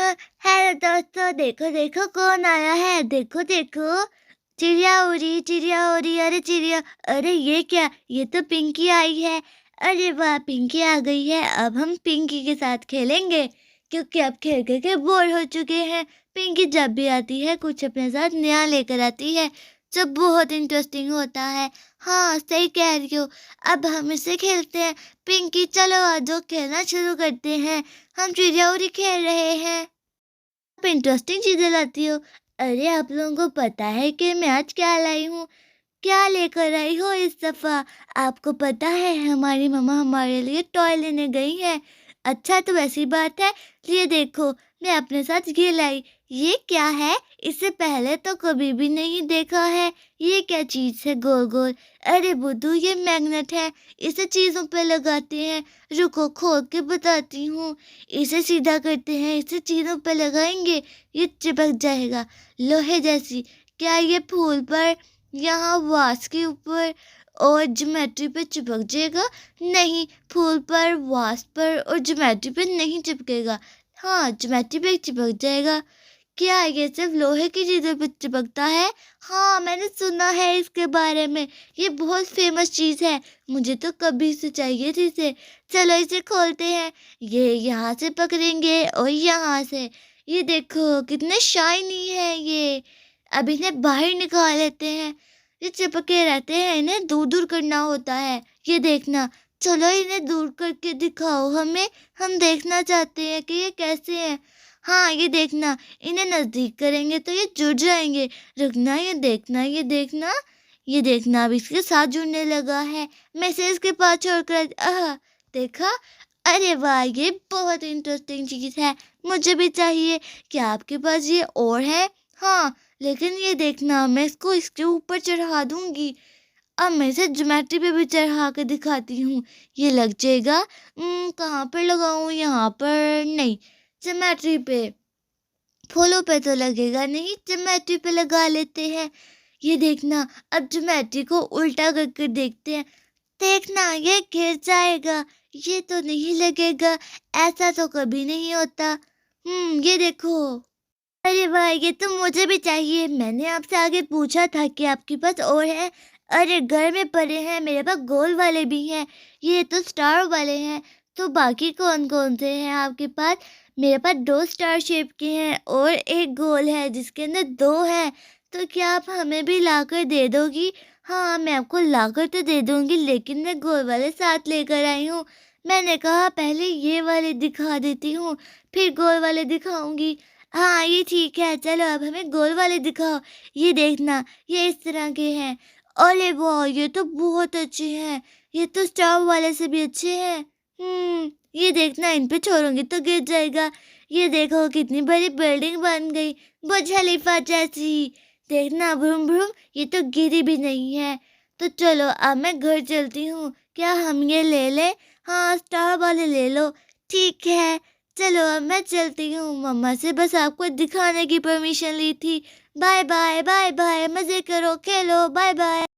Hello दोस्तों, देखो देखो कौन आया है। देखो देखो, चिड़िया उड़ी। अरे चिड़िया, अरे ये क्या, ये तो पिंकी आई है। अरे वाह, पिंकी आ गई है। अब हम पिंकी के साथ खेलेंगे, क्योंकि अब खेल खेल के बोर हो चुके हैं। पिंकी जब भी आती है कुछ अपने साथ नया लेकर आती है, जो बहुत इंटरेस्टिंग होता है। हाँ, सही कह रही हो। अब हम इसे खेलते हैं। पिंकी चलो आ जाओ, खेलना शुरू करते हैं। हम चिड़िया उड़ी खेल रहे हैं। आप इंटरेस्टिंग चीजें लाती हो। अरे आप लोगों को पता है कि मैं आज क्या लाई हूँ? क्या लेकर आई हो इस दफा? आपको पता है हमारी मम्मा हमारे लिए टॉय लेने गई है। अच्छा तो ऐसी बात है। ये देखो, मैं अपने साथ ये लाई। ये क्या है? इससे पहले तो कभी भी नहीं देखा है। ये क्या चीज है गोल गोल? अरे बुद्धू, ये मैग्नेट है। इसे चीजों पे लगाते हैं। रुको खोल के बताती हूँ। इसे सीधा करते हैं, इसे चीजों पे लगाएंगे, ये चिपक जाएगा लोहे जैसी। क्या ये फूल पर, यहाँ वास के ऊपर और ज्योमेट्री पे चिपक जाएगा? नहीं, फूल पर, वास पर और ज्योमेट्री पे नहीं चिपकेगा। हाँ, ज्योमेट्री पे चिपक जाएगा। क्या ये सिर्फ लोहे की चीजों पे चिपकता है? हाँ, मैंने सुना है इसके बारे में। ये बहुत फेमस चीज है। मुझे तो कभी से चाहिए थी इसे। चलो इसे खोलते हैं। ये यहाँ से पकड़ेंगे और यहाँ से। ये देखो कितने शाइनी है ये। अब इन्हें बाहर निकाल लेते हैं। ये चिपके रहते हैं, इन्हें दूर दूर करना होता है। ये देखना, चलो इन्हें दूर करके दिखाओ हमें। हम देखना चाहते हैं कि ये कैसे हैं। हाँ, ये देखना, इन्हें नजदीक करेंगे तो ये जुड़ जाएंगे। रुकना, ये देखना, ये देखना, ये देखना, अब इसके साथ जुड़ने लगा है। मैं इसे इसके पास छोड़कर देखा। अरे वाह, ये बहुत इंटरेस्टिंग चीज है। मुझे भी चाहिए। क्या आपके पास ये और है? हाँ, लेकिन ये देखना, मैं इसको इसके ऊपर चढ़ा दूंगी। अब मैं इसे ज्योमेट्री पे भी चढ़ा के दिखाती हूँ। ये लग जाएगा। कहाँ पर लगाऊं? यहाँ पर नहीं, ज्योमेट्री पे। फूलों पे तो लगेगा नहीं, ज्योमेट्री पे लगा लेते हैं। ये देखना, अब ज्योमेट्री को उल्टा करके देखते हैं। देखना, ये गिर जाएगा। ये तो नहीं लगेगा। ऐसा तो कभी नहीं होता। ये देखो। अरे वाह, ये तो मुझे भी चाहिए। मैंने आपसे आगे पूछा था कि आपके पास और है। अरे घर में पड़े हैं, मेरे पास गोल वाले भी हैं। ये तो स्टार वाले हैं। तो बाकी कौन कौन से हैं आपके पास? मेरे पास दो स्टार शेप के हैं और एक गोल है जिसके अंदर दो हैं। तो क्या आप हमें भी लाकर दे दोगी? हाँ, मैं आपको लाकर तो दे दूंगी, लेकिन मैं गोल वाले साथ लेकर आई हूँ। मैंने कहा पहले ये वाले दिखा देती हूँ, फिर गोल वाले दिखाऊंगी। हाँ, ये ठीक है। चलो अब हमें गोल वाले दिखाओ। ये देखना, ये इस तरह के हैं। अरे वाह, ये तो बहुत अच्छे हैं। ये तो स्टार वाले से भी अच्छे हैं। ये देखना, इन पे छोड़ूंगी तो गिर जाएगा। ये देखो कितनी बड़ी बिल्डिंग बन गई, बुर्ज खलीफा जैसी। देखना भ्रूम भ्रूम, ये तो गिरी भी नहीं है। तो चलो अब मैं घर चलती हूँ। क्या हम ये ले लें? हाँ, स्टार वाले ले लो। ठीक है। चलो अब मैं चलती हूँ। मम्मा से बस आपको दिखाने की परमिशन ली थी। बाय बाय, बाय बाय, मज़े करो, खेलो, बाय बाय।